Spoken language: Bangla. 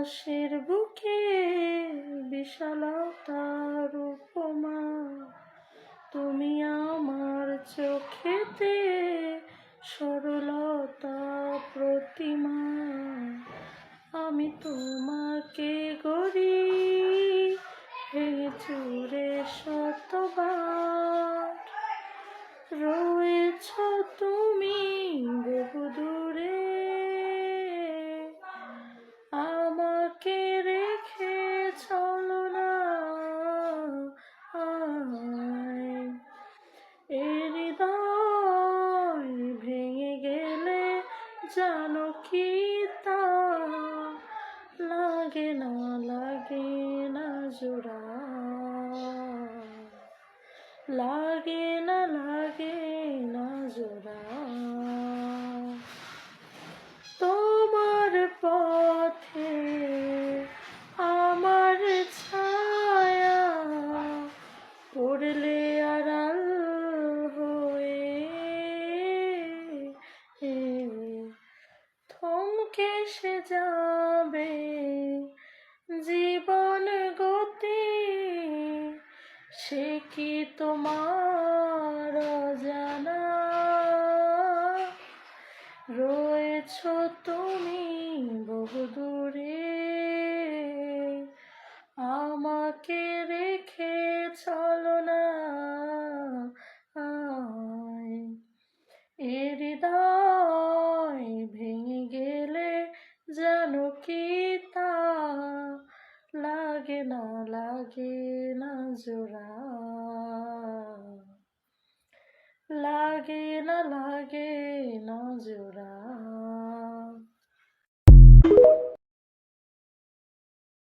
আকাশের বুকে বিশালতার উপমা, তুমি আমার চোখেতে সরলতা প্রতিমা। আমি তোমাকে গড়ি ভেঙে চুরে শতবার, রয়েছ তুমি বহু দূরে, আমাকে রেখে চলো না। এ হৃদয় ভেঙে গেলে জানো কি তা লাগে না জোড়া, লাগে না জোড়া। তোমার পথে আমার ছায়া পড়লে আড়াল হয়ে, থমকে সে যাবে জীবন গতি, সে কি তোমার অজানা? রয়েছ তুমি বহু দূরে, আমাকে রেখে চলো না। এ হৃদয় ভেঙে গেলে জানো কি তা লাগে না জোড়া, লাগে না জোড়া।